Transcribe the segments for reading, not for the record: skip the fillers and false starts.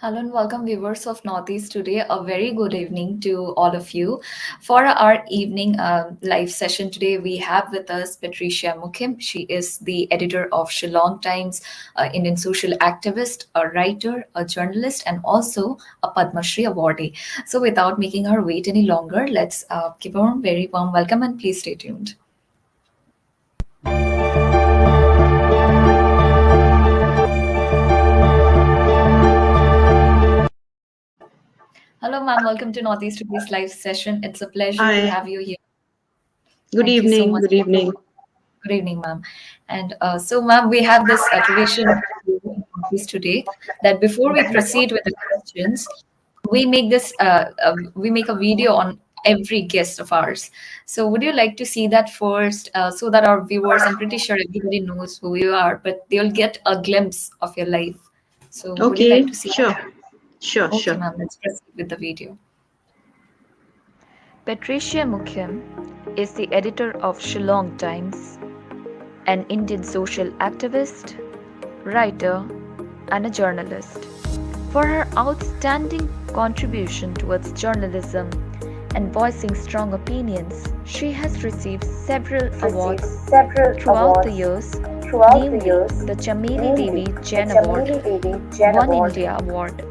Hello and welcome, viewers of Northeast today. A very good evening to all of you. For our evening live session today, we have with us Patricia Mukhim. She is the editor of Shillong Times, Indian social activist, a writer, a journalist, and also a Padma Shri awardee. So, without making her wait any longer, let's give her a very warm welcome and please stay tuned. Hello, ma'am. Welcome to Northeast today's live session. It's a pleasure to Hi, have you here. good Thank you so evening. much. Good evening. Good evening, ma'am. And so, ma'am, we have this tradition today that before we proceed with the questions, we make a video on every guest of ours. So, would you like to see that first, so that our viewers, I'm pretty sure everybody knows who you are, but they'll get a glimpse of your life. So, would you like Okay, to see sure, that? sure, Okay, sure. ma'am. Let's proceed with the video. Patricia Mukhim is the editor of Shillong Times, an Indian social activist, writer, and a journalist. For her outstanding contribution towards journalism and voicing strong opinions, she has received several awards throughout the years, namely the Chameli Devi Jain Award, One India Award,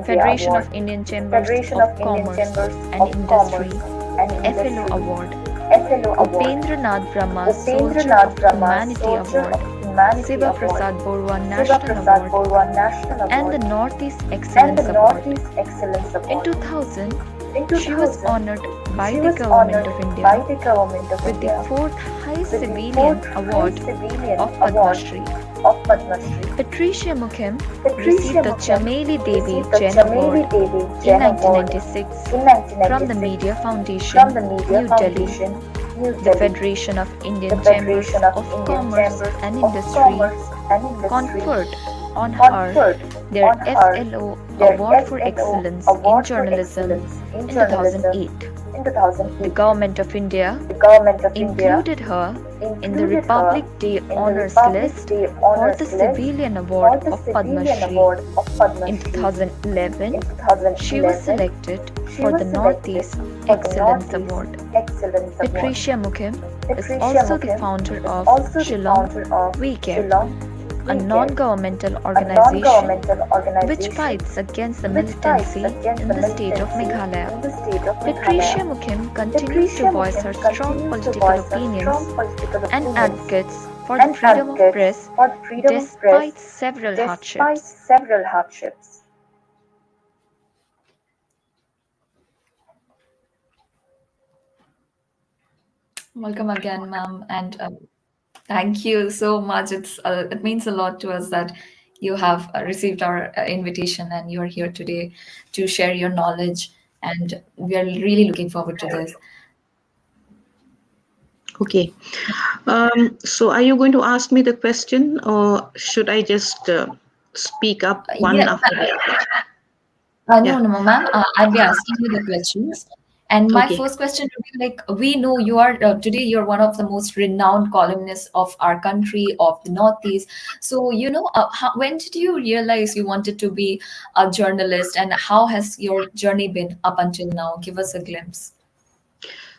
Federation of Indian Chambers of Commerce and Industry, FLO Award, Upendra Nath Brahma Soldier of Humanity Award, Siva Prasad Barooah National Award, and the Northeast Excellence Award. In 2000, she was honored by the Government of India with the fourth highest civilian award of Padma Shri. Patricia Mukhim received the Chameli Devi Jain Award in 1996 from the Media Foundation, New Delhi. The Federation of Indian Chambers of Commerce and Industry conferred on her their FLO Award for Excellence in Journalism in 2008. The Government of India included her in the Republic Day Honours list for the Civilian Award of Padma Shri. In 2011, she was selected for the Northeast Excellence Award. Patricia Mukhim is also the founder of Shillong Weekend, a non-governmental organization which fights against the militancy in the state of Meghalaya. Patricia Mukhim continues to voice her strong political opinions and advocates for the freedom of press despite several hardships. Welcome again, ma'am, and thank you so much. It means a lot to us that you have received our invitation and you are here today to share your knowledge, and we are really looking forward to this. Okay. So are you going to ask me the question or should I just speak up one Yes, after the other? no, Yeah, no, ma'am. I'll be asking you the questions. And my okay. first question would be like, we know you are today, you're one of the most renowned columnists of our country, of the Northeast. So, when did you realize you wanted to be a journalist, and how has your journey been up until now? Give us a glimpse.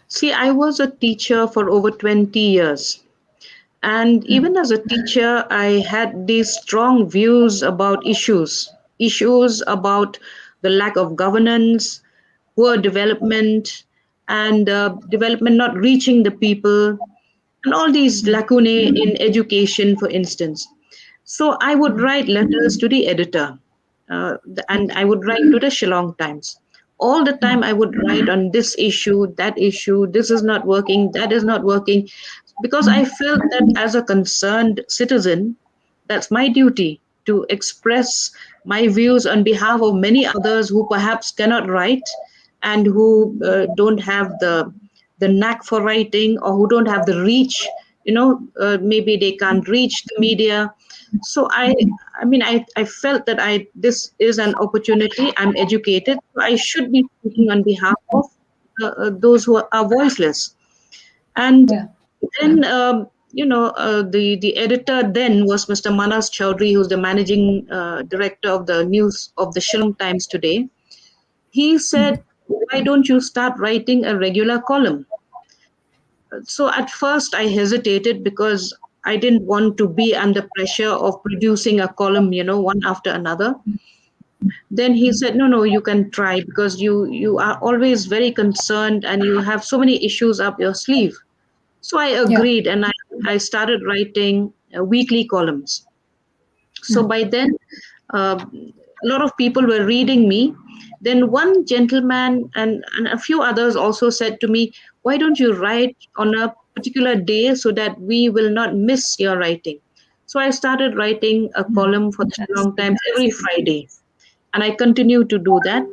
See, I was a teacher for over 20 years. And even as a teacher, I had these strong views about issues about the lack of governance, poor development, and development not reaching the people, and all these lacunae in education, for instance. So I would write letters to the editor, and I would write to the Shillong Times. All the time, I would write on this issue, that issue, this is not working, that is not working, because I felt that as a concerned citizen, that's my duty to express my views on behalf of many others who perhaps cannot write and who don't have the knack for writing or who don't have the reach. Maybe they can't reach the media. So I felt that I this is an opportunity. I'm educated, so I should be speaking on behalf of those who are voiceless. And Yeah. then the editor then was Mr. Manas Chaudhry, who's the managing director of the news of the Shillong Times today. He said, "Why don't you start writing a regular column?" So at first I hesitated because I didn't want to be under pressure of producing a column, one after another. Then he said, "No, no, you can try because you are always very concerned and you have so many issues up your sleeve." So I Yeah. agreed, and I started writing weekly columns. So by then, a lot of people were reading me. Then one gentleman and a few others also said to me, "Why don't you write on a particular day so that we will not miss your writing?" So I started writing a column for the That's Shillong really Times every nice. Friday, and I continue to do that.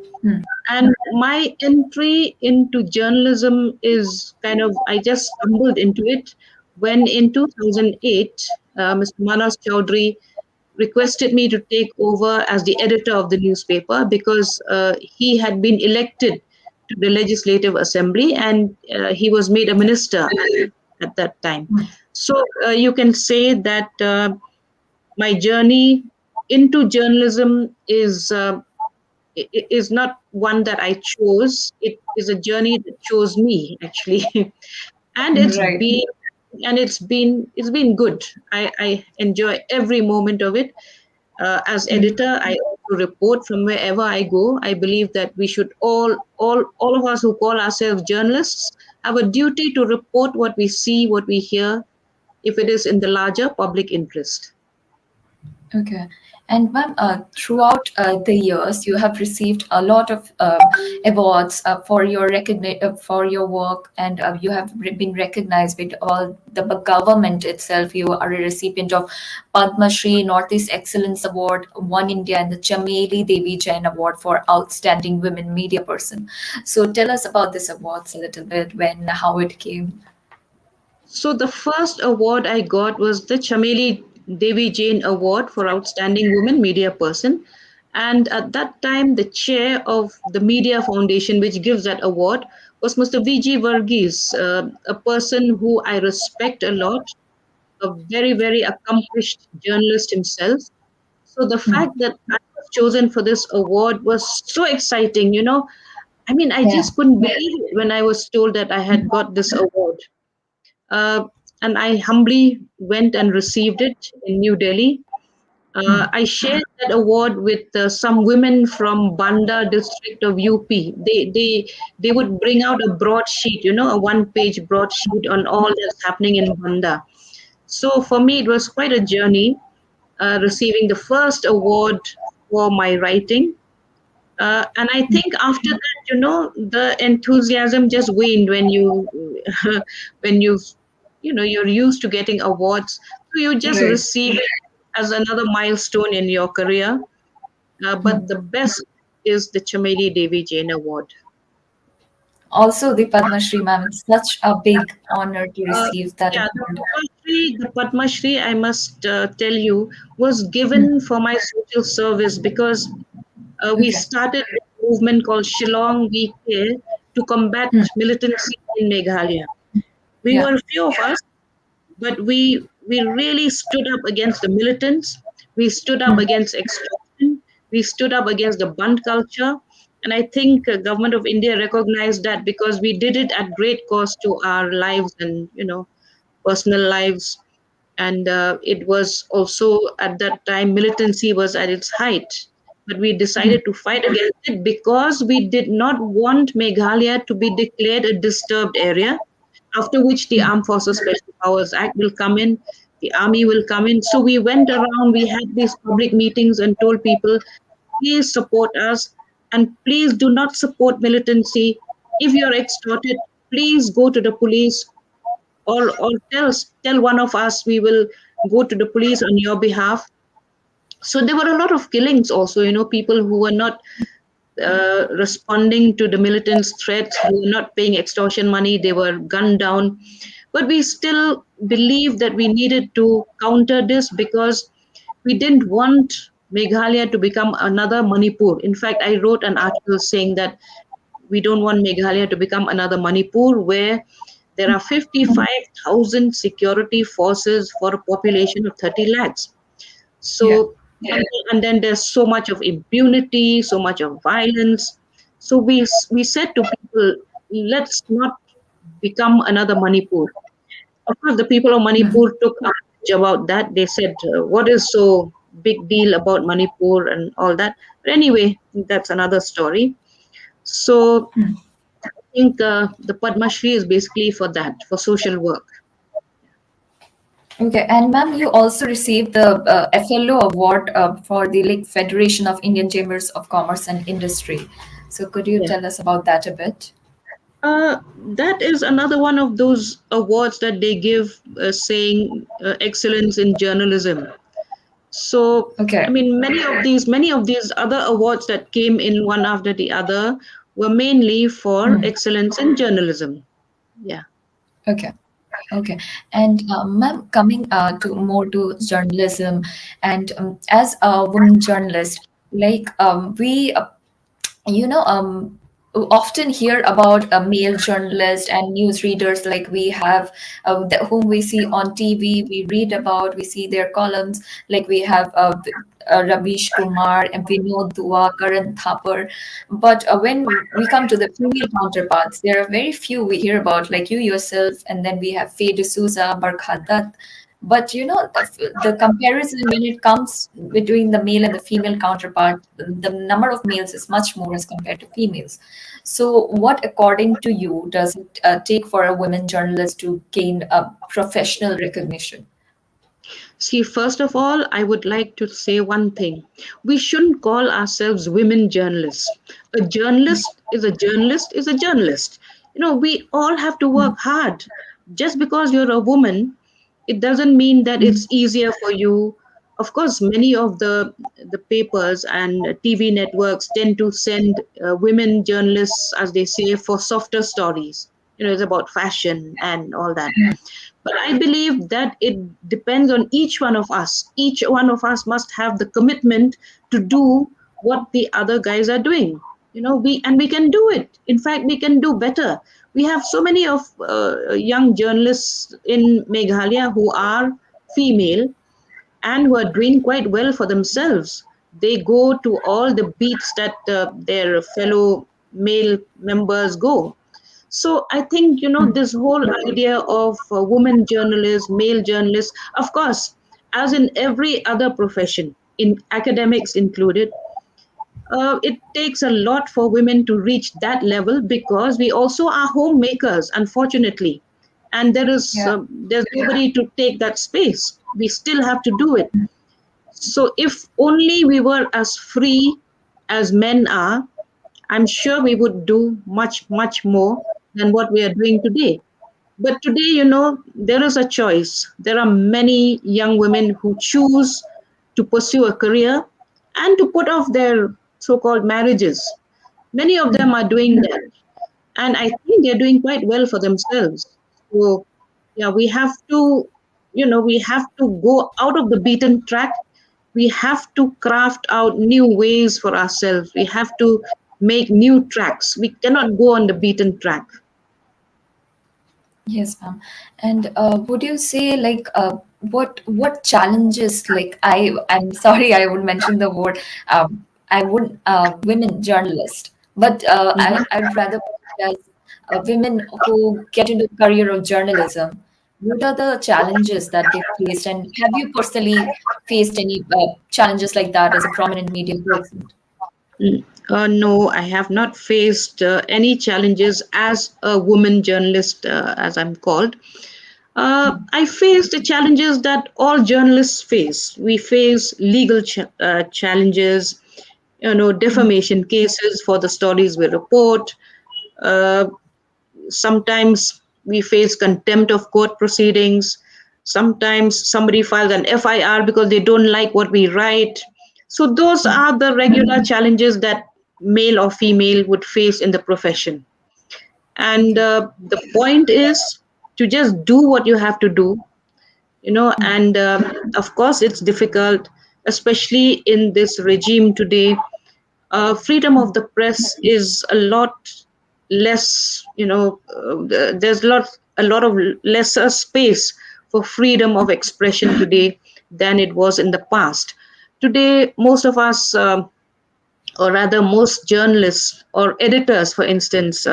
And my entry into journalism is kind of, I just stumbled into it when in 2008, Mr. Manas Chaudhry requested me to take over as the editor of the newspaper because he had been elected to the Legislative Assembly, and he was made a minister at that time. So you can say that my journey into journalism is not one that I chose. It is a journey that chose me, actually. and it's Right. been it's been good. I enjoy every moment of it. As editor, I also report from wherever I go. I believe that we should all of us who call ourselves journalists have a duty to report what we see, what we hear, if it is in the larger public interest. Okay. And ma'am, throughout the years, you have received a lot of awards for your work, and you have been recognized with all the government itself. You are a recipient of Padma Shri, Northeast Excellence Award, One India, and the Chameli Devi Jain Award for Outstanding Women Media Person. So tell us about this awards a little bit, when, how it came. So the first award I got was the Chameli Devi Jain Award for Outstanding Woman Media Person. And at that time, the chair of the Media Foundation, which gives that award, was Mr. V.G. Varghese, a person who I respect a lot, a very, very accomplished journalist himself. So the fact that I was chosen for this award was so exciting. I mean, I Yeah. just couldn't believe it when I was told that I had got this award. Uh, and I humbly went and received it in New Delhi. I shared that award with some women from Banda district of UP. They would bring out a broadsheet, a one-page broadsheet on all that's happening in Banda. So for me, it was quite a journey, receiving the first award for my writing. And I think after that, the enthusiasm just waned when when you're used to getting awards. So you just Right. receive it as another milestone in your career. But the best is the Chameli Devi Jain Award. Also, the Padma Shri, ma'am, it's such a big honor to Uh, receive that yeah, award. The Padma Shri, I must tell you, was given for my social service because we Okay. started a movement called Shillong We Care to combat militancy in Meghalaya. We Yeah. were a few of us, but we really stood up against the militants. We stood up against extortion. We stood up against the bund culture. And I think government of India recognized that because we did it at great cost to our lives and personal lives. And it was also at that time militancy was at its height. But we decided to fight against it because we did not want Meghalaya to be declared a disturbed area, after which the Armed Forces Special Powers Act will come in, the army will come in. So we went around, we had these public meetings and told people, please support us and please do not support militancy. If you're extorted, please go to the police, or tell one of us, we will go to the police on your behalf. So there were a lot of killings also, people who were not responding to the militants' threats, who were not paying extortion money, they were gunned down. But we still believed that we needed to counter this because we didn't want Meghalaya to become another Manipur. In fact, I wrote an article saying that we don't want Meghalaya to become another Manipur where There are 55,000 security forces for a population of 30 lakhs. Yeah. So, and then there's so much of impunity, so much of violence. So we said to people, let's not become another Manipur. Of course, the people of Manipur took umbrage about that. They said, "What is so big deal about Manipur and all that?" But anyway, that's another story. So I think the Padma Shri is basically for that, for social work. Okay, and ma'am, you also received the FLO award for the like Federation of Indian Chambers of Commerce and Industry. So could you Yeah. tell us about that a bit? That is another one of those awards that they give, saying excellence in journalism. So, I Okay. mean, many of these other awards that came in one after the other were mainly for excellence in journalism. Yeah. Okay. Okay. And ma'am, coming to more to journalism, and as a woman journalist, like we often hear about a male journalist and news readers, like we have whom we see on TV, we read about, we see their columns, like we have Ravish Kumar and Vinod Dua, Karan Thapar. But when we come to the female counterparts, there are very few we hear about, like you yourself, and then we have Faye D'Souza, Barkha Dutt. But the comparison when it comes between the male and the female counterpart, the number of males is much more as compared to females. So, what, according to you, does it take for a women journalist to gain a professional recognition? See, first of all, I would like to say one thing. We shouldn't call ourselves women journalists. A journalist is a journalist is a journalist. We all have to work hard. Just because you're a woman, it doesn't mean that it's easier for you. Of course, many of the papers and TV networks tend to send women journalists, as they say, for softer stories. It's about fashion and all that. But I believe that it depends on each one of us. Each one of us must have the commitment to do what the other guys are doing. We can do it. In fact, we can do better. We have so many of young journalists in Meghalaya who are female and who are doing quite well for themselves. They go to all the beats that their fellow male members go. So I think, this whole idea of women journalists, male journalists, of course, as in every other profession, in academics included, it takes a lot for women to reach that level because we also are homemakers, unfortunately, and Yeah. there's nobody to take that space. We still have to do it. So if only we were as free as men are, I'm sure we would do much, much more than what we are doing today. But today, there is a choice. There are many young women who choose to pursue a career and to put off their so called marriages. Many of them are doing that. And I think they're doing quite well for themselves. So, yeah, we have to go out of the beaten track. We have to craft out new ways for ourselves. We have to make new tracks. We cannot go on the beaten track. Yes, ma'am. And would you say like what challenges, like I'm sorry I would mention the word I would women journalist, but I'd rather put it as women who get into the career of journalism. What are the challenges that they faced, and have you personally faced any challenges like that as a prominent media person? No, I have not faced any challenges as a woman journalist, as I'm called. I face the challenges that all journalists face. We face legal challenges, defamation cases for the stories we report. Uh, Sometimes we face contempt of court proceedings. Sometimes somebody files an FIR because they don't like what we write. So, those are the regular challenges that male or female would face in the profession. And Okay. the point is to just do what you have to do, and of course, it's difficult, especially in this regime today. Freedom of the press is a lot less, there's a lot a lot of lesser space for freedom of expression today than it was in the past. Today, most of us, or rather, most journalists or editors, for instance,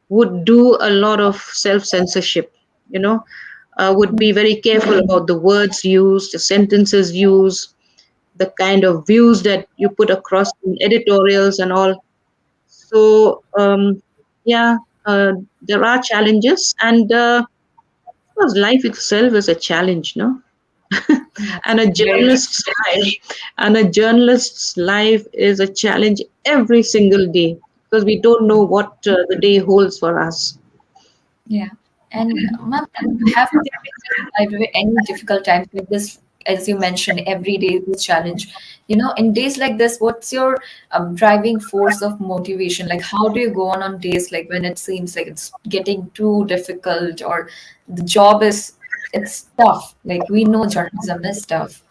would do a lot of self censorship, you know, would be very careful about the words used, the sentences used, the kind of views that you put across in editorials and all. So, yeah, there are challenges, and of course, life itself is a challenge, no? Yes, and a very true. journalist's life, and a journalist's life is a challenge every single day because we don't know what the day holds for us. Yeah. And ma'am, have there any difficult times like this? As you mentioned, every day is a challenge. In days like this, what's your driving force of motivation? Like, how do you go on days like when it seems like it's getting too difficult or the job it's tough? Like, we know journalism is tough.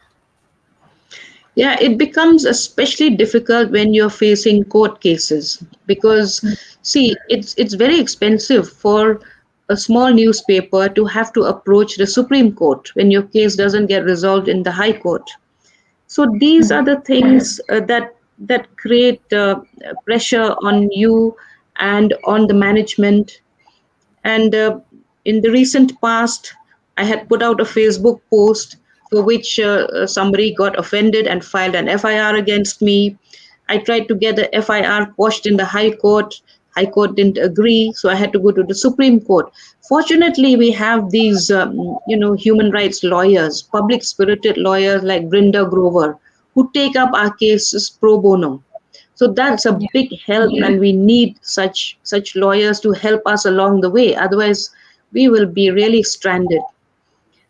Yeah, it becomes especially difficult when you're facing court cases because, see, it's very expensive for a small newspaper to have to approach the Supreme Court when your case doesn't get resolved in the High Court. So these are the things that create pressure on you and on the management. And in the recent past, I had put out a Facebook post for which somebody got offended and filed an FIR against me. I tried to get the FIR quashed in the High Court. High Court didn't agree, so I had to go to the Supreme Court. Fortunately, we have these, human rights lawyers, public-spirited lawyers like Brinda Grover, who take up our cases pro bono. So that's a Yeah, big help, and we need such lawyers to help us along the way. Otherwise, we will be really stranded.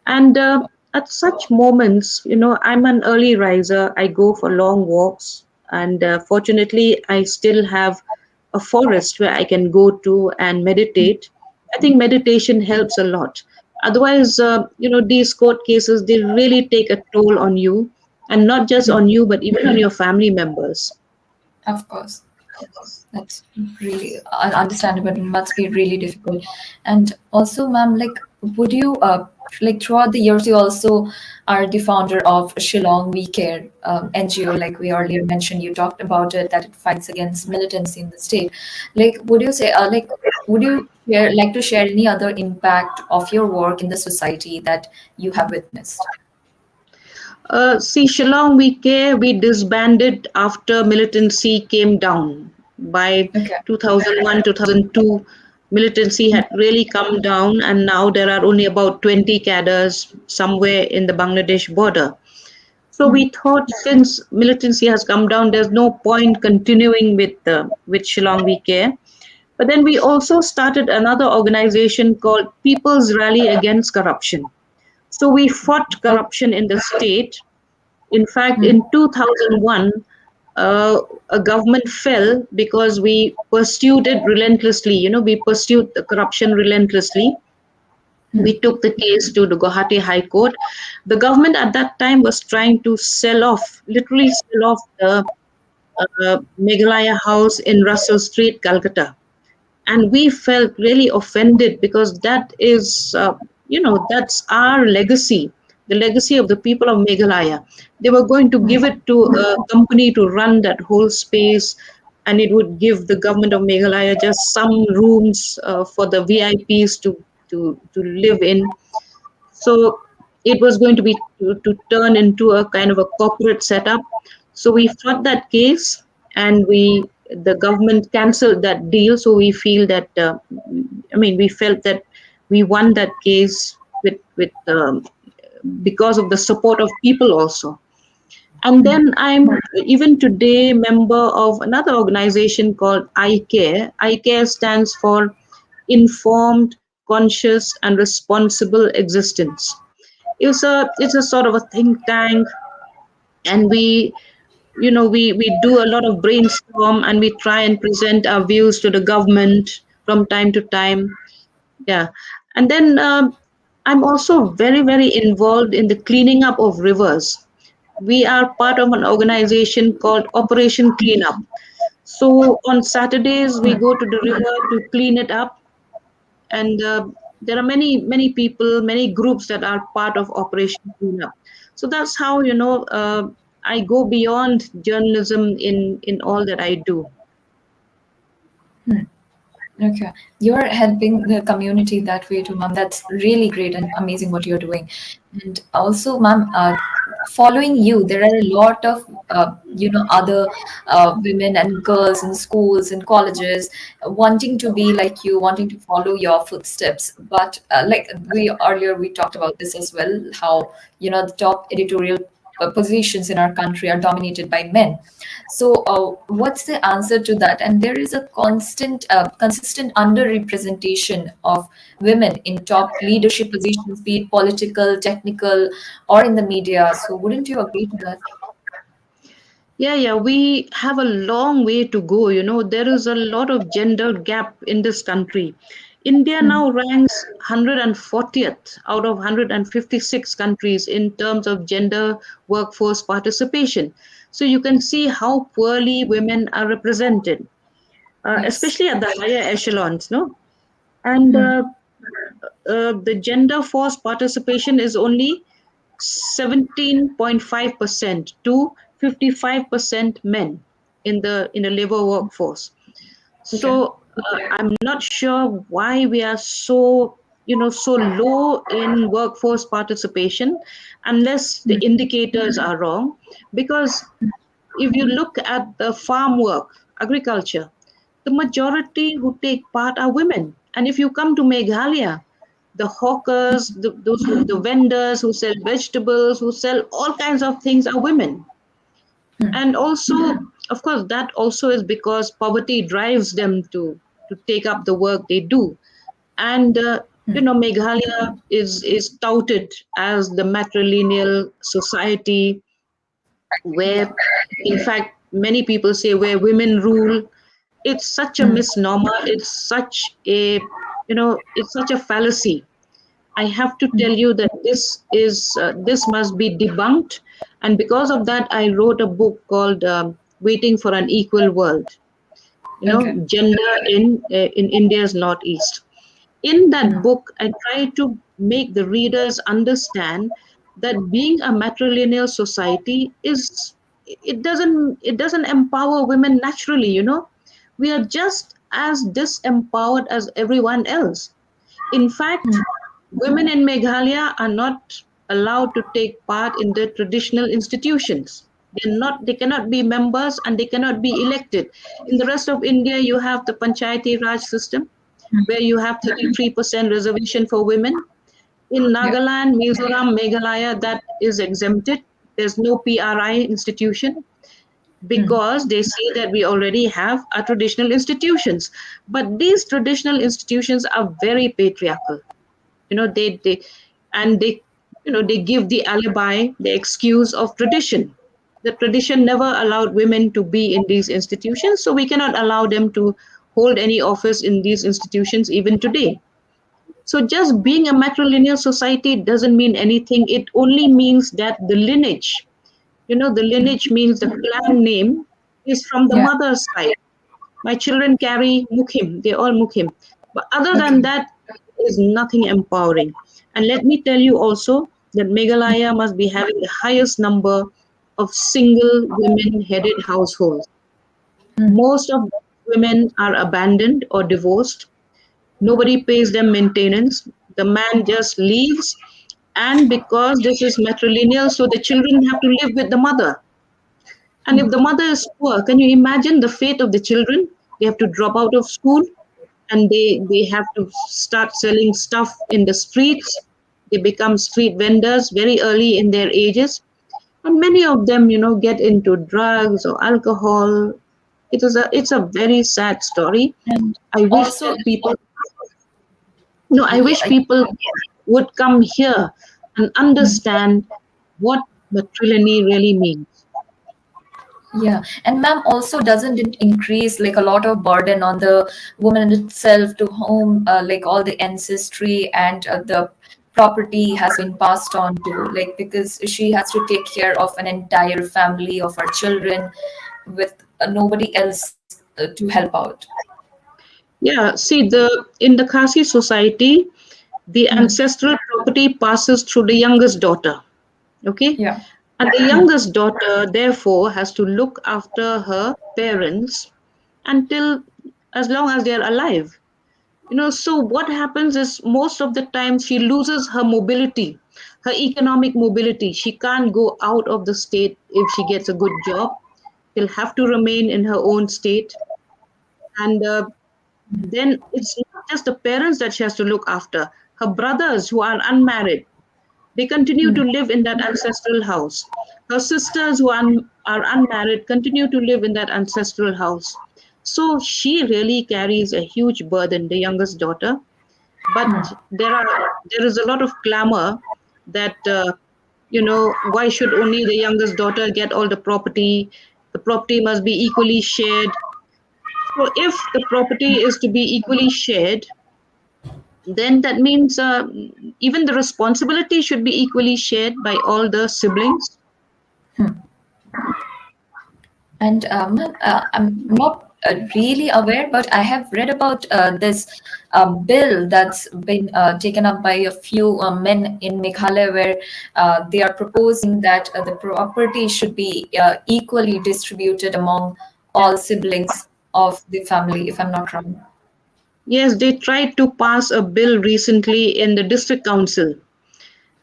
And at such moments, I'm an early riser. I go for long walks, and fortunately, I still have a forest where I can go to and meditate. I think meditation helps a lot. Otherwise, these court cases, they really take a toll on you, and not just on you, but even on your family members. of course. That's really understandable. It must be really difficult. And also, ma'am, like, would you like throughout the years, you also are the founder of Shillong We Care NGO, like we earlier mentioned. You talked about it that it fights against militancy in the state. Like, would you say, would you like to share any other impact of your work in the society that you have witnessed? See, Shillong we disbanded after militancy came down. By Okay. 2001, 2002, militancy had really come down, and now there are only about 20 cadres somewhere in the Bangladesh border. So we thought since militancy has come down, there's no point continuing with Shillong We Care. But then we also started another organization called People's Rally Against Corruption. So we fought Oh, corruption in the state. In fact, in 2001, uh, a government fell because we pursued it relentlessly. We pursued the corruption relentlessly. We took the case to the Guwahati High Court. The government at that time was trying to literally sell off the Meghalaya House in Russell Street, Calcutta. And we felt really offended because that's our legacy, the legacy of the people of Meghalaya. They were going to give it to a company to run that whole space, and it would give the government of Meghalaya just some rooms for the VIPs to live in. So it was going to turn into a kind of a corporate setup. So we fought that case, and the government cancelled that deal. So we feel that we felt that we won that case with because of the support of people also. And then I'm even today member of another organization called iCare. iCare stands for Informed, Conscious, and Responsible Existence. It's a sort of a think tank, and we do a lot of brainstorm, and we try and present our views to the government from time to time. Yeah. And then I'm also very, very involved in the cleaning up of rivers. We are part of an organization called Operation Cleanup. So on Saturdays, we go to the river to clean it up. And There are many people, many groups that are part of Operation Cleanup. So that's how, I go beyond journalism in all that I do. Okay, you're helping the community that way too, ma'am. That's really great and amazing what you're doing. And also, ma'am, following you, there are a lot of other women and girls in schools and colleges wanting to be like you, wanting to follow your footsteps. But like we talked about this as well, how the top editorial positions in our country are dominated by men. So, what's the answer to that? And there is a consistent underrepresentation of women in top leadership positions, be it political, technical, or in the media. So, wouldn't you agree to that? Yeah, we have a long way to go. There is a lot of gender gap in this country. India Hmm. now ranks 140th out of 156 countries in terms of gender workforce participation. So you can see how poorly women are represented, Yes. especially at the higher echelons, no? And Hmm. the gender force participation is only 17.5% to 55% men in the labor workforce. Okay. So I'm not sure why we are so low in workforce participation, unless the indicators are wrong. Because if you look at the farm work, agriculture, the majority who take part are women. And if you come to Meghalaya, the hawkers, the vendors who sell vegetables, who sell all kinds of things are women. And also, of course, that also is because poverty drives them to take up the work they do. And Meghalaya is touted as the matrilineal society Yeah. where, in fact, many people say where women rule. It's such a misnomer. It's such a fallacy. I have to tell you that this must be debunked, and because of that, I wrote a book called "Waiting for an Equal World." Okay. Gender in India's Northeast. In that book, I try to make the readers understand that being a matrilineal society it doesn't empower women naturally. We are just as disempowered as everyone else. In fact, women in Meghalaya are not allowed to take part in the traditional institutions. They cannot be members and they cannot be elected. In the rest of India, you have the Panchayati Raj system, where you have 33% reservation for women. In Yeah. Nagaland, Mizoram, Meghalaya, that is exempted. There's no PRI institution because they say that we already have our traditional institutions. But these traditional institutions are very patriarchal. They give the alibi, the excuse of tradition. The tradition never allowed women to be in these institutions, so we cannot allow them to hold any office in these institutions even today. So just being a matrilineal society doesn't mean anything. It only means that the lineage, the lineage means the clan name is from the Yeah. mother's side. My children carry Mukhim, they're all Mukhim. But other than Okay. that, is nothing empowering. And let me tell you also that Meghalaya must be having the highest number of single women headed households. Most of women are abandoned or divorced. Nobody pays them maintenance. The man just leaves. And because this is matrilineal, so the children have to live with the mother. And if the mother is poor, can you imagine the fate of the children? They have to drop out of school and they have to start selling stuff in the streets. They become street vendors very early in their ages. And many of them, get into drugs or alcohol. It's a very sad story. And I wish also, that people no, I wish yeah, people would come here and understand what matriliny really means. yeah, and ma'am, also doesn't it increase like a lot of burden on the woman itself, to whom like all the ancestry and the property has been passed on to, like because she has to take care of an entire family of her children with nobody else to help out. Yeah, see, in the Khasi society, the ancestral property passes through the youngest daughter. Okay? Yeah. And the youngest daughter, therefore, has to look after her parents until as long as they are alive. So what happens is most of the time she loses her mobility, her economic mobility. She can't go out of the state if she gets a good job. She'll have to remain in her own state. And then it's not just the parents that she has to look after. Her brothers who are unmarried, they continue to live in that ancestral house. Her sisters who are unmarried continue to live in that ancestral house. So she really carries a huge burden, the youngest daughter. But there is a lot of clamor that why should only the youngest daughter get all the property? The property must be equally shared. So if the property is to be equally shared, then that means even the responsibility should be equally shared by all the siblings. And I'm not really aware, but I have read about this bill that's been taken up by a few men in Meghalaya, where they are proposing that the property should be equally distributed among all siblings of the family, if I'm not wrong. Yes, they tried to pass a bill recently in the district council.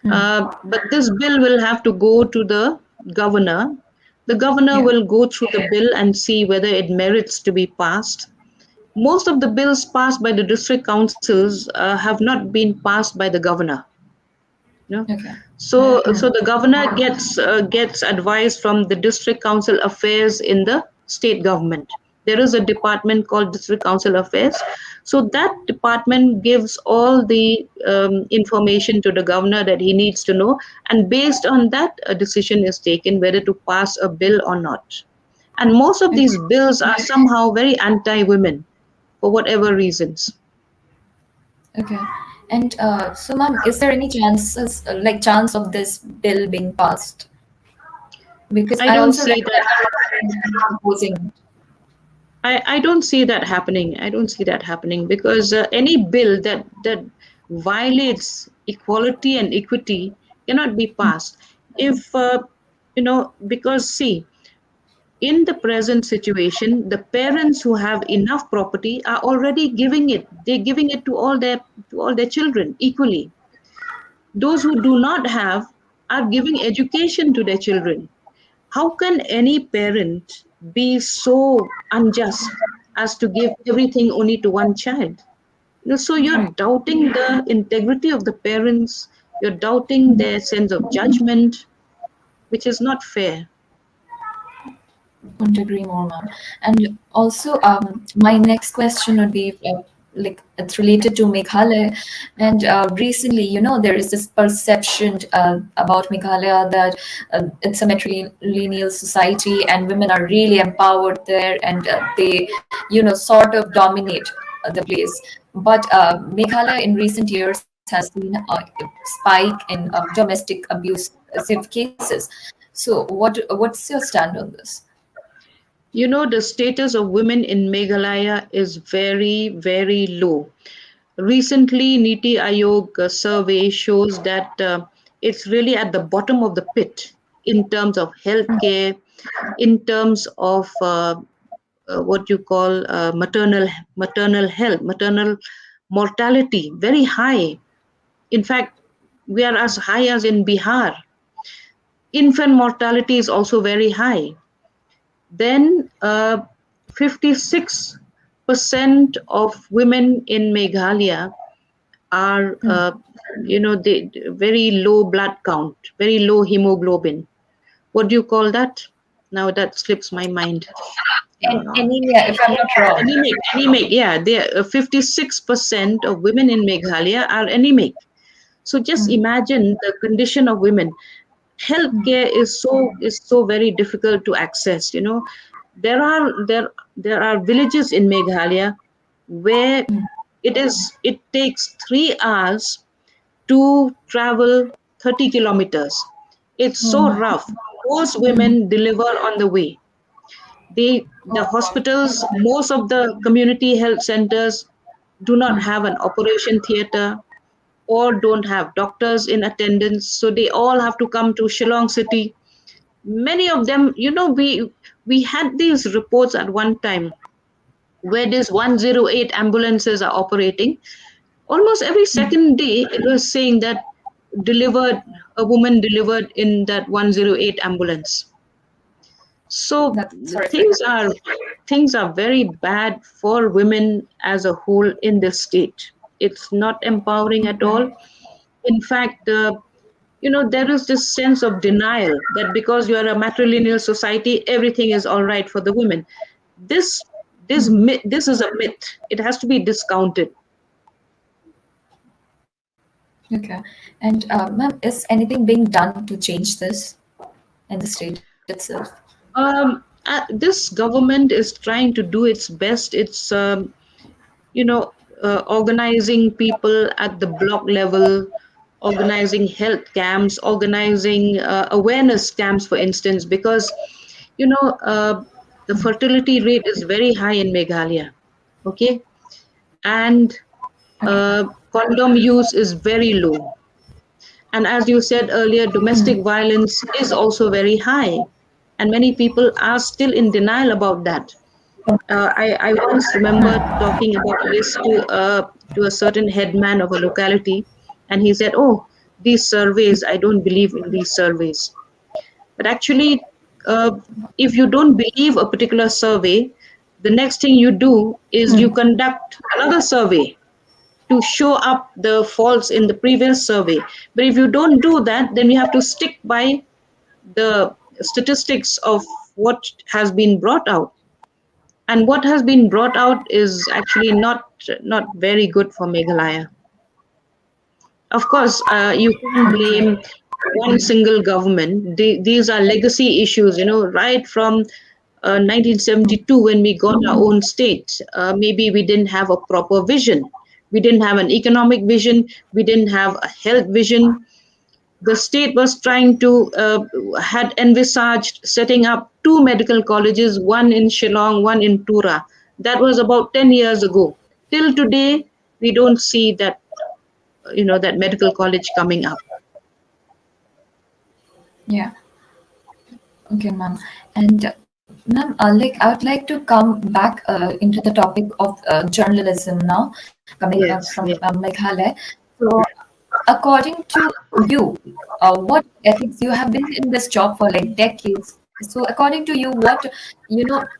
But this bill will have to go to the governor. The governor Yeah. will go through the bill and see whether it merits to be passed. Most of the bills passed by the district councils have not been passed by the governor. Okay. So the governor gets advice from the district council affairs in the state government. There is a department called district council affairs. So that department gives all the information to the governor that he needs to know, and based on that, a decision is taken whether to pass a bill or not. And most of these Okay. bills are somehow very anti-women for whatever reasons. Okay. And so, ma'am, is there any chances, like chance of this bill being passed? Because I I don't also read see that. that proposing. I don't see that happening. I don't see that happening because any bill that violates equality and equity cannot be passed. If because see, in the present situation, the parents who have enough property are already giving it. They're giving it to all their children equally. Those who do not have are giving education to their children. How can any parent be so unjust as to give everything only to one child? So you're Right. doubting the integrity of the parents, you're doubting their sense of judgment, which is not fair. Couldn't agree more, ma'am. And also, my next question would be like it's related to Meghalaya. And recently, there is this perception about Meghalaya that it's a matrilineal society and women are really empowered there, and they sort of dominate the place. But Meghalaya in recent years has seen a spike in domestic abusive cases. So, what's your stand on this? The status of women in Meghalaya is very, very low. Recently, Niti Aayog survey shows that it's really at the bottom of the pit in terms of healthcare, in terms of what you call maternal health, maternal mortality, very high. In fact, we are as high as in Bihar. Infant mortality is also very high. Then 56% of women in Meghalaya are, they very low blood count, very low hemoglobin. What do you call that? Now that slips my mind. And anemia, if I'm not wrong. Anemic. Yeah, 56% of women in Meghalaya are anemic. So just imagine the condition of women. Healthcare is so very difficult to access. There are villages in Meghalaya where it takes 3 hours to travel 30 kilometers. It's Oh so my. rough. Most women deliver on the way. The hospitals, most of the community health centers do not have an operation theater. or don't have doctors in attendance, so they all have to come to Shillong city. Many of them, we had these reports at one time where these 108 ambulances are operating. Almost every second day, it was saying that delivered a woman delivered in that 108 ambulance. So That's horrific. things are very bad for women as a whole in this state. It's not empowering at Okay. all. In fact, there is this sense of denial that because you are a matrilineal society, everything is all right for the women. This this is a myth. It has to be discounted. Okay. And ma'am, is anything being done to change this in the state itself? This government is trying to do its best. It's you know organizing people at the block level, organizing health camps, organizing awareness camps, for instance, because you know the fertility rate is very high in Meghalaya. Okay, and condom use is very low. And as you said earlier, domestic violence is also very high, and many people are still in denial about that. I once remember talking about this to a certain headman of a locality, and he said, "Oh, these surveys, I don't believe in these surveys." But actually, uh, if you don't believe a particular survey, the next thing you do is you conduct another survey to show up the faults in the previous survey. But if you don't do that, then you have to stick by the statistics of what has been brought out. And what has been brought out is actually not very good for Meghalaya. Of course, you can't Okay. blame one single government. These are legacy issues, right from 1972 when we got our own state. Maybe we didn't have a proper vision. We didn't have an economic vision. We didn't have a health vision. The state was trying to had envisaged setting up two medical colleges, one in Shillong, one in Tura. That was about 10 years ago. Till today, we don't see that that medical college coming up. Yeah. Okay, ma'am. And ma'am, I would like to come back into the topic of journalism now, coming Yes, from yes. Meghalaya. So, according to you, what ethics you have been in this job for like decades? So, according to you, what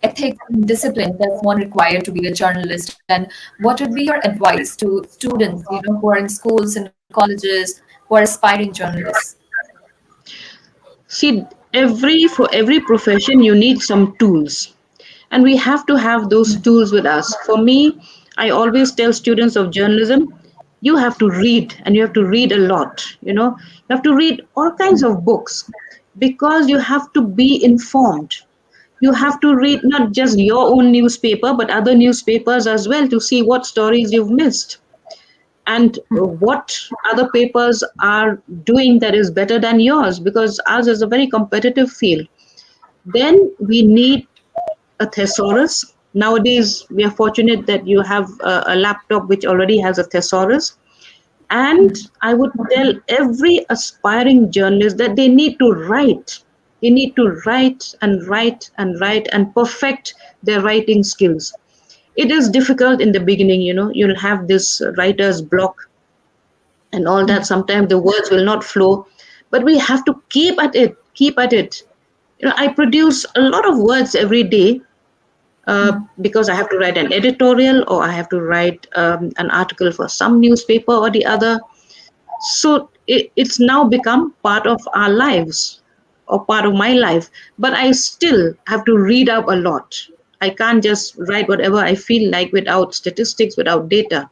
ethics and discipline does one require to be a journalist, and what would be your advice to students, who are in schools and colleges who are aspiring journalists? See, for every profession, you need some tools, and we have to have those tools with us. For me, I always tell students of journalism, you have to read, and you have to read a lot. You have to read all kinds of books because you have to be informed. You have to read not just your own newspaper, but other newspapers as well to see what stories you've missed and what other papers are doing that is better than yours, because ours is a very competitive field. Then we need a thesaurus. Nowadays, we are fortunate that you have a laptop which already has a thesaurus. And I would tell every aspiring journalist that they need to write. They need to write and write and write and perfect their writing skills. It is difficult in the beginning, you'll have this writer's block and all that. Sometimes the words will not flow, but we have to keep at it. I produce a lot of words every day because I have to write an editorial or I have to write an article for some newspaper or the other. So it's now become part of our lives or part of my life, but I still have to read up a lot. I can't just write whatever I feel like without statistics, without data.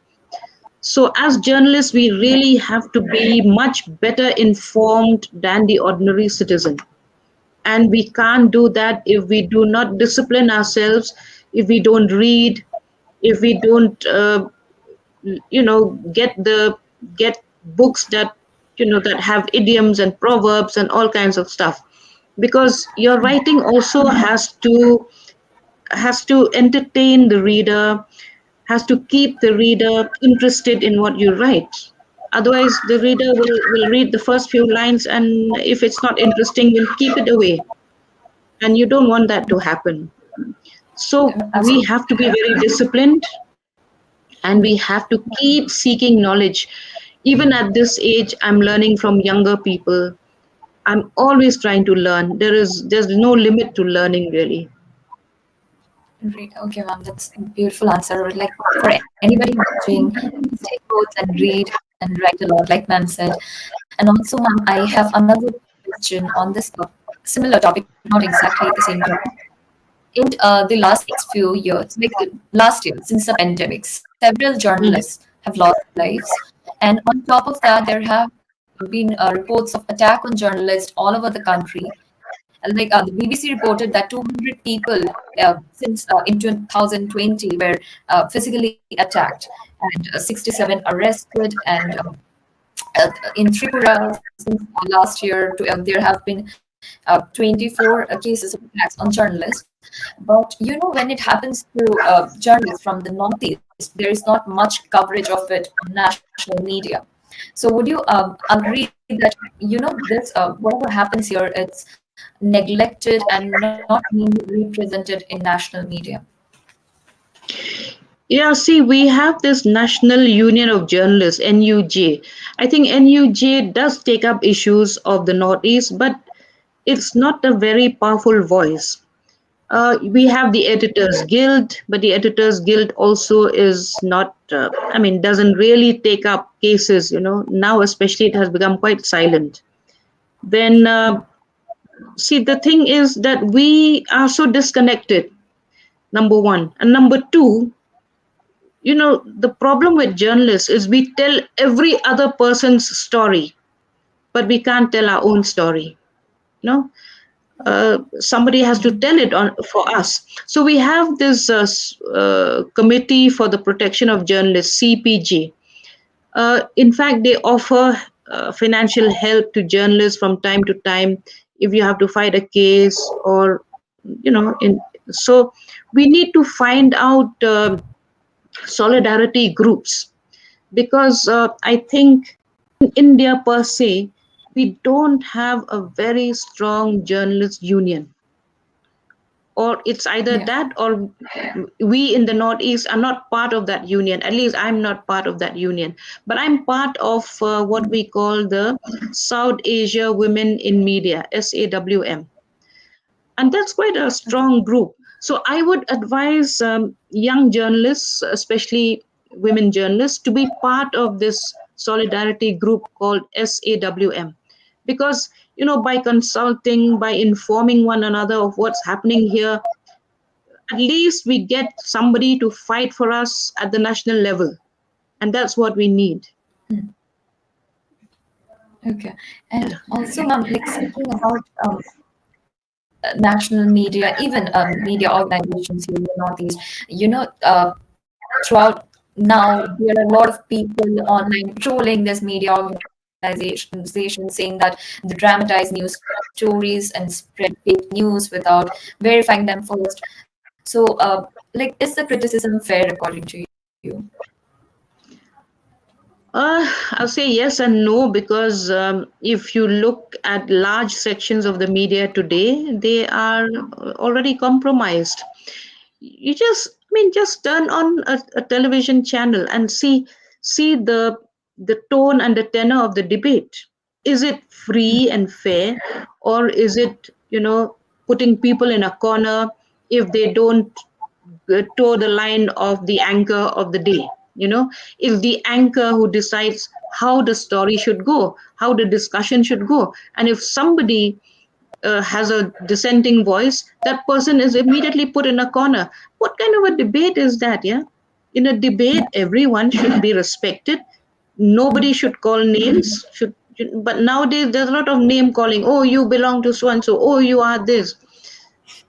So, as journalists, we really have to be much better informed than the ordinary citizen. And we can't do that if we do not discipline ourselves, if we don't read, if we don't, get books that have idioms and proverbs and all kinds of stuff. Because your writing also has to entertain the reader, has to keep the reader interested in what you write. Otherwise, the reader will read the first few lines, and if it's not interesting, will keep it away. And you don't want that to happen. So we Absolutely. have to be very disciplined, and we have to keep seeking knowledge. Even at this age, I'm learning from younger people. I'm always trying to learn. There's no limit to learning really. Great. Okay, ma'am, that's a beautiful answer. Like for anybody watching, please take notes and read and write a lot, like ma'am said. And also, ma'am, I have another question on this similar topic, not exactly the same topic. In the last few years, like last year, since the pandemic, several Mm. journalists have lost lives. And on top of that, there have been reports of attack on journalists all over the country. Like the BBC reported that 200 people since in 2020 were physically attacked, and 67 arrested. And in Tripura, since last year, there have been 24 cases of attacks on journalists. But you know, when it happens to journalists from the Northeast, there is not much coverage of it on national media. So would you agree that, you know, this whatever happens here, it's neglected and not being represented in national media? Yeah, see, we have this National Union of Journalists, NUJ. I think NUJ does take up issues of the Northeast, but it's not a very powerful voice. We have the Editors Guild, but the Editors Guild also is not, doesn't really take up cases, Now, especially, it has become quite silent. Then, see, the thing is that we are so disconnected, number one. And number two, the problem with journalists is we tell every other person's story, but we can't tell our own story. You know, somebody has to tell it on for us. So we have this committee for the protection of journalists, CPG. In fact, they offer financial help to journalists from time to time if you have to fight a case, or in so we need to find out solidarity groups, because I think in India per se, we don't have a very strong journalist union. Or it's either Yeah. that, or we in the Northeast are not part of that union. At least I'm not part of that union. But I'm part of what we call the South Asia Women in Media, SAWM. And that's quite a strong group. So I would advise young journalists, especially women journalists, to be part of this solidarity group called SAWM, because by consulting, by informing one another of what's happening here, at least we get somebody to fight for us at the national level, and that's what we need. Okay. And also, ma'am, like speaking about national media, even media organizations here in the Northeast, you know, throughout now, there are a lot of people online trolling this media organizations saying that they dramatize news stories and spread fake news without verifying them first. So, like, is the criticism fair according to you? I'll say yes and no, because if you look at large sections of the media today, they are already compromised. You just turn on a television channel and see the tone and the tenor of the debate. Is it free and fair, or is it putting people in a corner if they don't toe the line of the anchor of the day? Is the anchor who decides how the story should go, how the discussion should go. And if somebody has a dissenting voice, that person is immediately put in a corner. What kind of a debate is that? Yeah, in a debate, everyone should be respected. Nobody should call names. But nowadays there's a lot of name calling. Oh, you belong to so and so. Oh, you are this.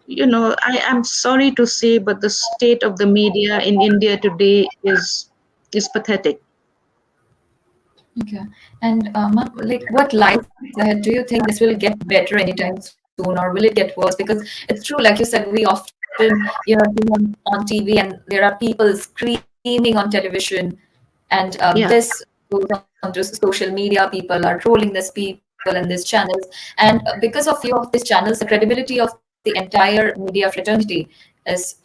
I am sorry to say, but the state of the media in India today is pathetic. Okay. And ma'am, like, what lies ahead? Do you think this will get better anytime soon, or will it get worse? Because it's true, like you said, we often, see on TV, and there are people screaming on television, and this Yeah. goes onto social media, people are trolling these people and these channels. And because of few of these channels, the credibility of the entire media fraternity is,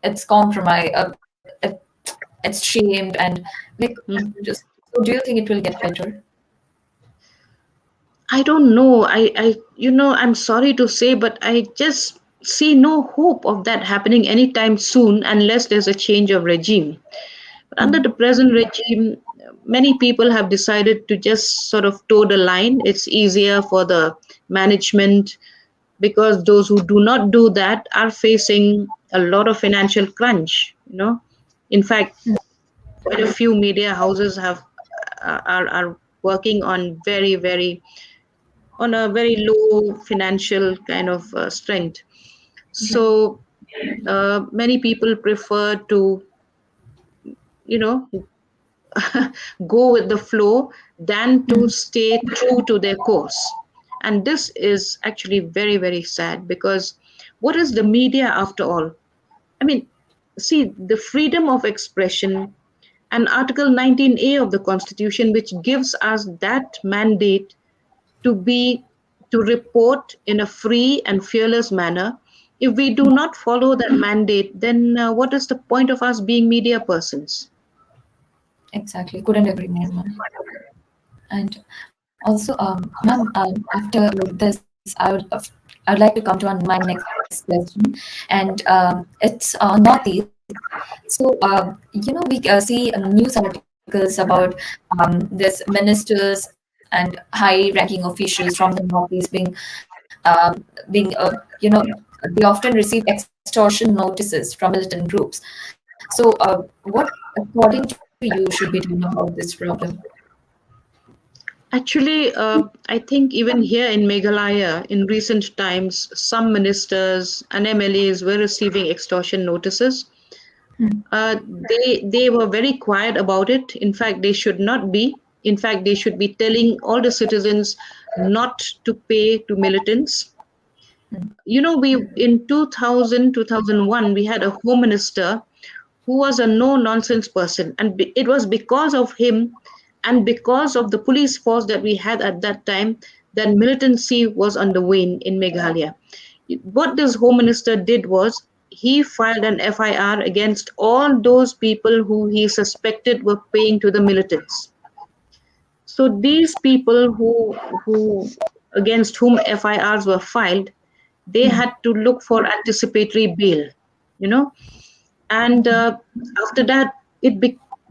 it's compromised, it's shamed, and like, Mm. just, so do you think it will get better? I don't know. I'm sorry to say, but I just see no hope of that happening anytime soon unless there's a change of regime. But under the present regime, many people have decided to just sort of toe the line. It's easier for the management because those who do not do that are facing a lot of financial crunch. In fact, quite a few media houses are working on a very low financial kind of strength. So many people prefer to, you know, go with the flow than to stay true to their course. And this is actually very, very sad because what is the media after all? I mean, see, the freedom of expression and Article 19A of the Constitution, which gives us that mandate to be to report in a free and fearless manner. If we do not follow that mandate, then what is the point of us being media persons? Exactly, couldn't agree more, ma'am. And also, ma'am, after this, I would like to come to on my next question, and it's Northeast. So, we see news articles about this ministers and high-ranking officials from the Northeast being they often receive extortion notices from militant groups. So, what, according to you, should be done about this problem? Actually, I think even here in Meghalaya, in recent times, some ministers and MLAs were receiving extortion notices. Uh, they were very quiet about it. In fact, they should not be. In fact, they should be telling all the citizens not to pay to militants. We in 2001 we had a home minister who was a no nonsense person, and it was because of him and because of the police force that we had at that time that militancy was on the wane in Meghalaya. What this home minister did was he filed an FIR against all those people who he suspected were paying to the militants. So these people who against whom FIRs were filed, they had to look for anticipatory bail, you know, and after that,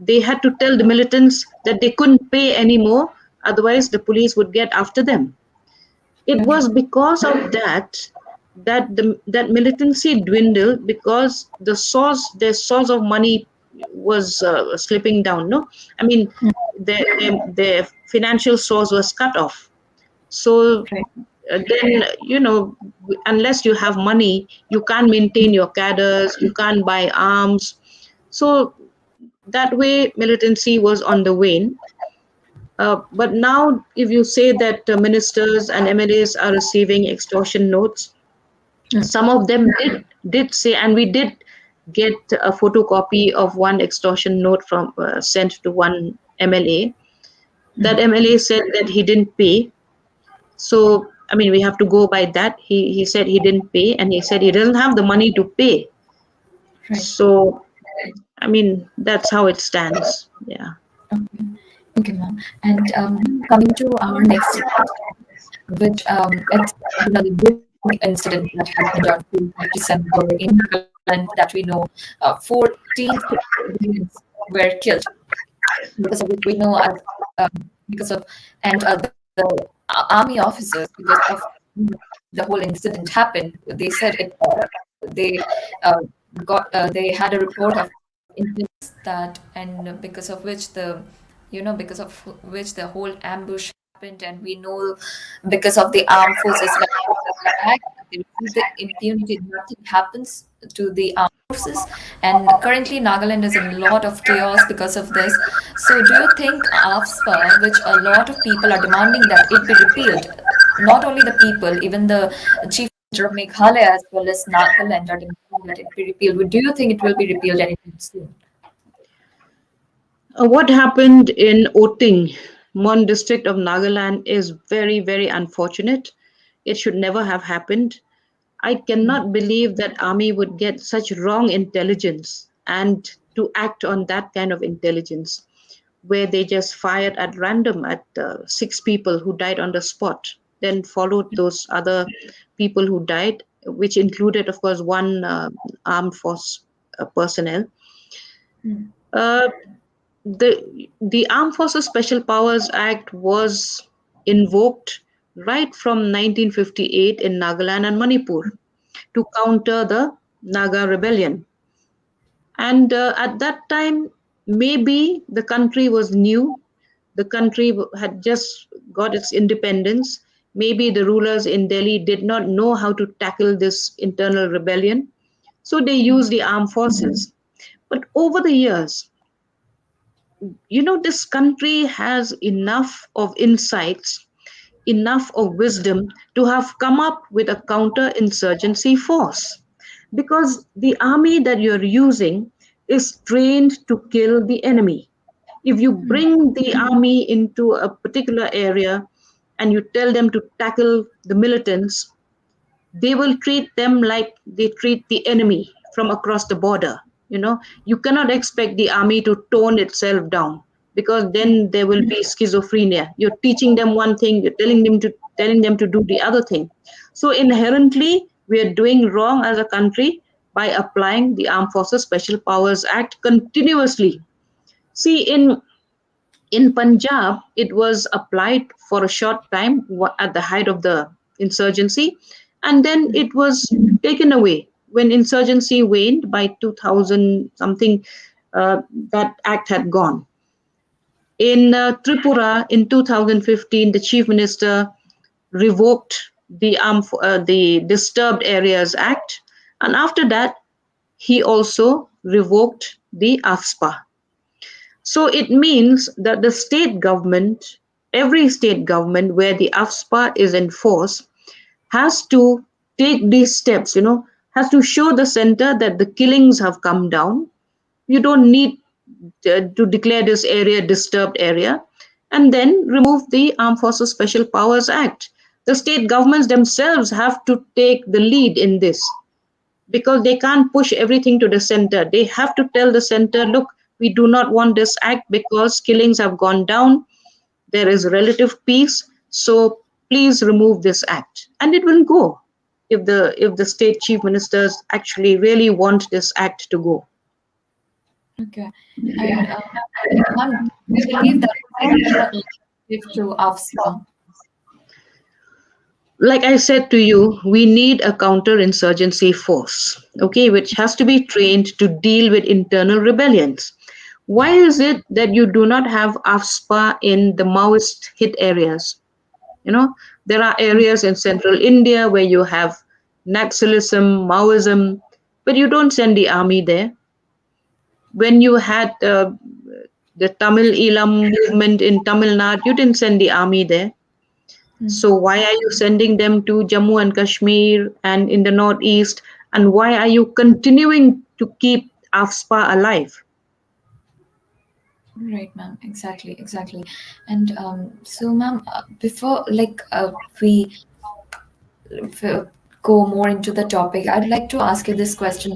they had to tell the militants that they couldn't pay anymore, otherwise the police would get after them. It Okay. was because of that militancy dwindled because their source of money was slipping down. No, I mean their financial source was cut off. So Right. then unless you have money, you can't maintain your cadres, you can't buy arms. So that way, militancy was on the wane. But now, if you say that ministers and MLAs are receiving extortion notes, some of them did say, and we did get a photocopy of one extortion note from sent to one MLA. That MLA said that he didn't pay. So I mean, we have to go by that. He said he didn't pay, and he said he doesn't have the money to pay. Right. So I mean, that's how it stands. Yeah. Okay. Okay, ma'am. And coming to our next segment, which it's the big incident that happened on 4th of December in Nagaland that we know 14 civilians were killed, because of which we know because of, and the army officers, because of the whole incident happened, they said they uh, they had a report of incidents that, and because of which because of which the whole ambush happened, and we know because of the armed forces act, they receive the impunity, nothing happens to the armed forces. And currently, Nagaland is in a lot of chaos because of this. So, do you think AFSPA, which a lot of people are demanding that it be repealed, not only the people, even the chief minister of Meghalaya as well as Nagaland are demanding that it be repealed? Do you think it will be repealed anytime soon? What happened in Oting, Mon district of Nagaland, is very, very unfortunate. It should never have happened. I cannot believe that army would get such wrong intelligence and to act on that kind of intelligence, where they just fired at random at six people who died on the spot, then followed those other people who died, which included, of course, one armed force personnel. Mm. Uh, the Armed Forces Special Powers Act was invoked right from 1958 in Nagaland and Manipur to counter the Naga rebellion. And at that time, maybe the country was new, the country had just got its independence. Maybe the rulers in Delhi did not know how to tackle this internal rebellion, so they used the armed forces. But over the years, this country has enough of insights, enough of wisdom to have come up with a counter-insurgency force. Because the army that you're using is trained to kill the enemy. If you bring the army into a particular area and you tell them to tackle the militants, they will treat them like they treat the enemy from across the border. You cannot expect the army to tone itself down, because then there will be schizophrenia. You're teaching them one thing, you're telling them to do the other thing. So inherently we are doing wrong as a country by applying the Armed Forces Special Powers Act continuously. See, in Punjab, it was applied for a short time at the height of the insurgency, and then it was taken away when insurgency waned by 2000 something. That act had gone. In Tripura, in 2015, the chief minister revoked the Disturbed Areas Act, and after that, he also revoked the AFSPA. So it means that the state government, every state government where the AFSPA is enforced, has to take these steps, has to show the center that the killings have come down. You don't need to declare this area disturbed area, and then remove the Armed Forces Special Powers Act. The state governments themselves have to take the lead in this, because they can't push everything to the center. They have to tell the center, look, we do not want this act because killings have gone down, there is relative peace, so please remove this act. And it will go if the state chief ministers actually really want this act to go. Okay. And ma'am, do you believe that there is an alternative to AFSPA? Like I said to you, we need a counterinsurgency force, okay, which has to be trained to deal with internal rebellions. Why is it that you do not have AFSPA in the Maoist hit areas? There are areas in central India where you have Naxalism, Maoism, but you don't send the army there. When you had the Tamil Elam movement in Tamil Nadu, you didn't send the army there. So why are you sending them to Jammu and Kashmir and in the northeast? And why are you continuing to keep AFSPA alive? Right, ma'am. Exactly, exactly. And so, ma'am, before we f- go more into the topic, I'd like to ask you this question.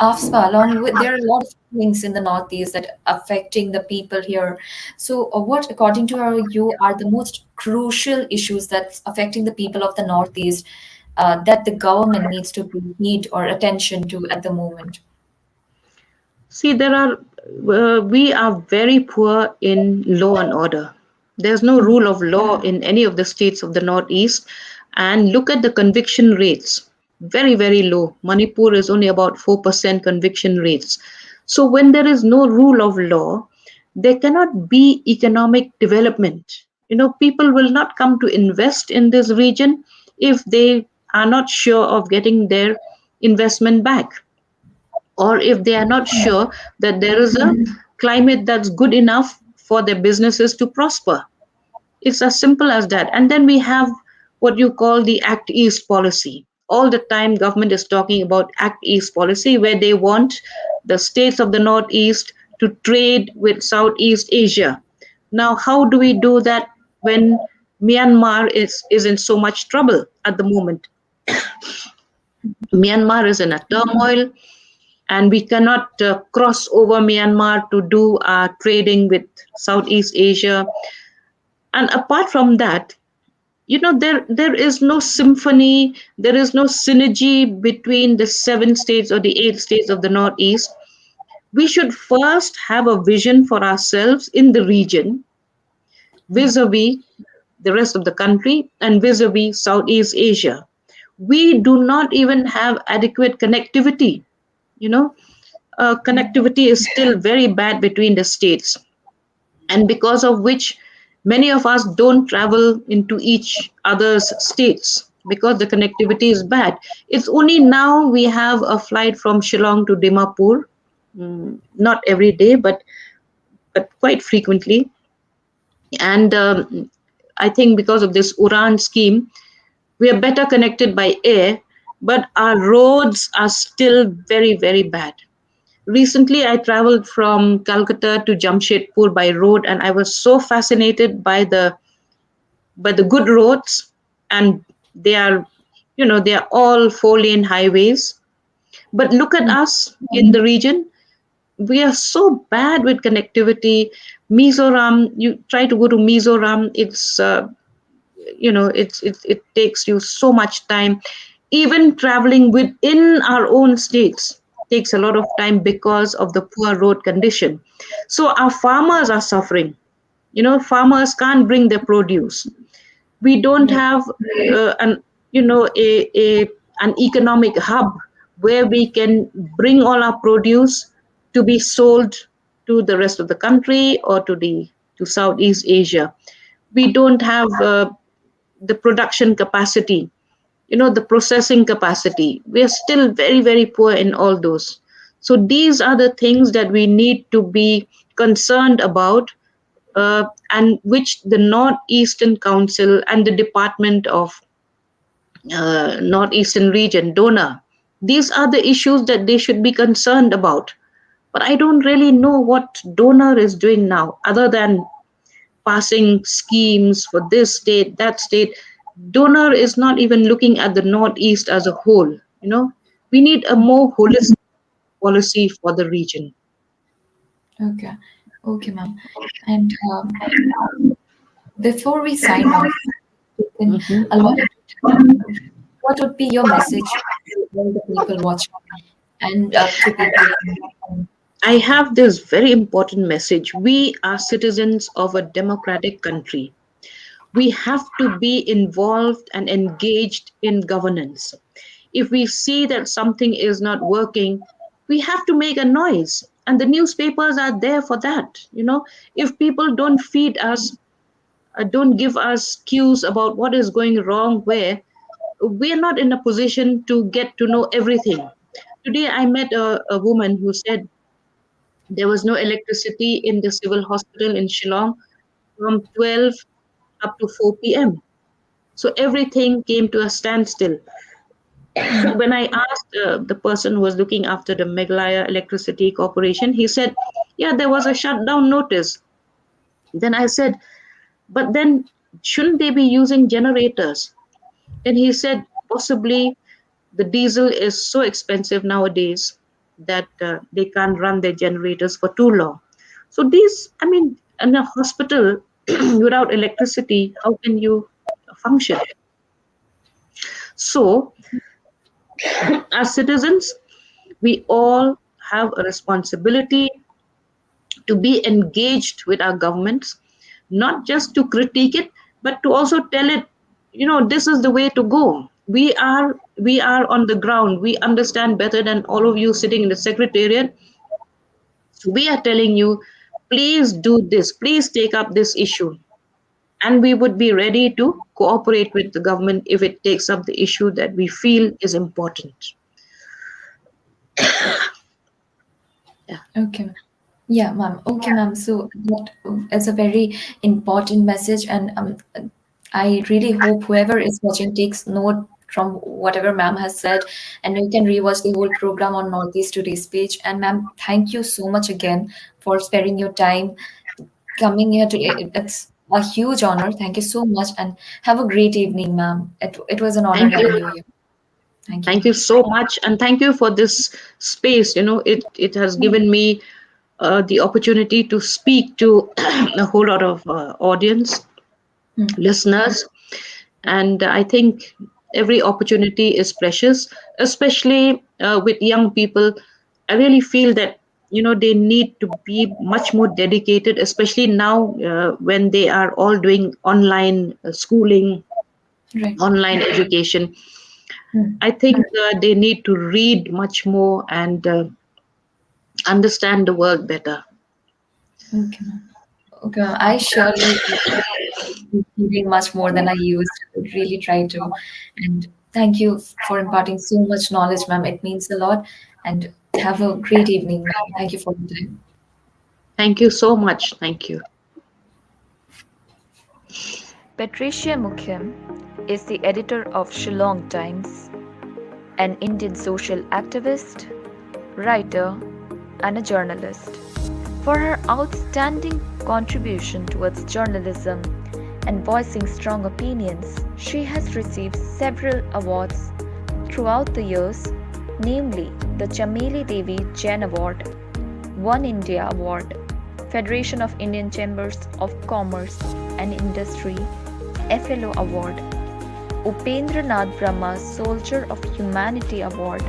AFSPA, along with there are a lot of things in the Northeast that affecting the people here. So, what, according to you, are the most crucial issues that's affecting the people of the Northeast that the government needs to pay heed or attention to at the moment? See, we are very poor in law and order. There's no rule of law in any of the states of the Northeast. And look at the conviction rates. Very, very low. Manipur is only about 4% conviction rates. So when there is no rule of law, there cannot be economic development. People will not come to invest in this region if they are not sure of getting their investment back, or if they are not sure that there is a climate that's good enough for their businesses to prosper. It's as simple as that. And then we have what you call the Act East policy. All the time government is talking about Act East policy, where they want the states of the Northeast to trade with Southeast Asia. Now, how do we do that when Myanmar is in so much trouble at the moment? Myanmar is in a turmoil, and we cannot cross over Myanmar to do our trading with Southeast Asia. And apart from that, there is no symphony, there is no synergy between the 7 states or the 8 states of the Northeast. We should first have a vision for ourselves in the region vis-a-vis the rest of the country and vis-a-vis Southeast Asia. We do not even have adequate connectivity. You know, connectivity is still very bad between the states, and because of which many of us don't travel into each other's states because the connectivity is bad. It's only now we have a flight from Shillong to Dimapur, not every day, but quite frequently. And I think because of this Uran scheme, we are better connected by air, but our roads are still very, very bad. Recently, I traveled from Calcutta to Jamshedpur by road, and I was so fascinated by the good roads, and they are, they are all 4-lane highways. But look at us in the region; we are so bad with connectivity. Mizoram, you try to go to Mizoram, it takes you so much time. Even traveling within our own states takes a lot of time because of the poor road condition. So our farmers are suffering. Farmers can't bring their produce. We don't have an you know a an economic hub where we can bring all our produce to be sold to the rest of the country or to Southeast Asia. We don't have the production capacity, the processing capacity. We are still very, very poor in all those. So these are the things that we need to be concerned about, and which the Northeastern Council and the Department of Northeastern Region, donor, these are the issues that they should be concerned about. But I don't really know what donor is doing now, other than passing schemes for this state, that state. Donor is not even looking at the Northeast as a whole. We need a more holistic policy for the region. Okay. Okay, ma'am. And before we sign off, you can Mhm. allow me to tell what would be your message to all the people watching and to people in home? I have this very important message. We are citizens of a democratic country. We have to be involved and engaged in governance. If we see that something is not working, we have to make a noise. And the newspapers are there for that. If people don't feed us, don't give us cues about what is going wrong where, we are not in a position to get to know everything. Today, I met a woman who said there was no electricity in the civil hospital in Shillong from 12 up to 4 p.m. So everything came to a standstill. When I asked the person who was looking after the Meghalaya Electricity Corporation, he said, yeah, there was a shutdown notice. Then I said, but then shouldn't they be using generators? Then he said, possibly the diesel is so expensive nowadays that they can't run their generators for too long. So in a hospital without electricity, how can you function? So, as citizens, we all have a responsibility to be engaged with our governments, not just to critique it, but to also tell it, this is the way to go. We are on the ground. We understand better than all of you sitting in the secretariat. So we are telling you, please do this. Please take up this issue. And we would be ready to cooperate with the government if it takes up the issue that we feel is important. Yeah. Okay. Yeah, ma'am. Okay, ma'am. So that is a very important message, and I really hope whoever is watching takes note from whatever ma'am has said, and you can rewatch the whole program on Northeast Today's page. And ma'am, thank you so much again for sparing your time coming here today. It's a huge honor. Thank you so much, and have a great evening, ma'am. It was an honor Thank having you. you here. Thank you. Thank you so much, and thank you for this space. It has given me the opportunity to speak to a whole lot of audience, Hmm. listeners, and I think every opportunity is precious, especially with young people. I really feel that they need to be much more dedicated, especially now when they are all doing online schooling, Right. online education. Hmm. I think they need to read much more and understand the work better. Okay, ma'am. Okay, ma'am. I surely reading much more than I used. I would really try to. And thank you for imparting so much knowledge, ma'am. It means a lot. And have a great evening, ma'am. Thank you for your time. Thank you so much. Thank you. Patricia Mukhim is the editor of Shillong Times, an Indian social activist, writer, and a journalist. For her outstanding contribution towards journalism and voicing strong opinions, she has received several awards throughout the years, namely the Chameli Devi Jain Award, One India Award, Federation of Indian Chambers of Commerce and Industry FLO Award, Upendra Nath Brahma Soldier of Humanity Award,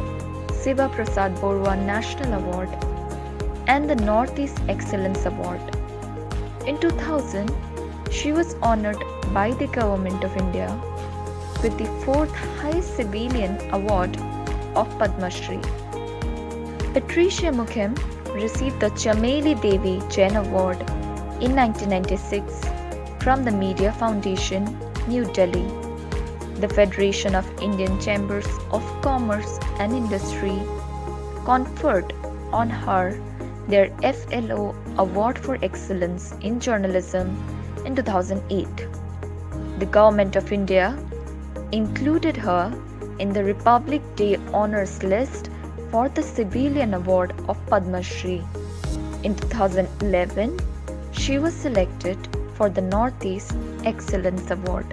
Siva Prasad Barooah National Award, and the Northeast Excellence Award. In 2000, she was honored by the Government of India with the fourth highest civilian award of Padma Shri. Patricia Mukhim received the Chameli Devi Jain Award in 1996 from the Media Foundation, New Delhi. The Federation of Indian Chambers of Commerce and Industry conferred on her their FLO Award for Excellence in Journalism in 2008. The Government of India included her in the Republic Day Honours list for the Civilian Award of Padma Shri. In 2011, she was selected for the Northeast Excellence Award.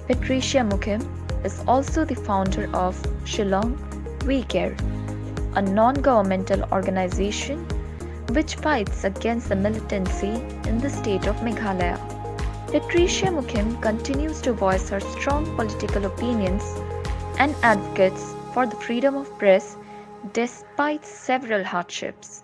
Patricia Mukhim is also the founder of Shillong We Care, a non-governmental organization which fights against the militancy in the state of Meghalaya. Patricia Mukhim continues to voice her strong political opinions and advocates for the freedom of press despite several hardships.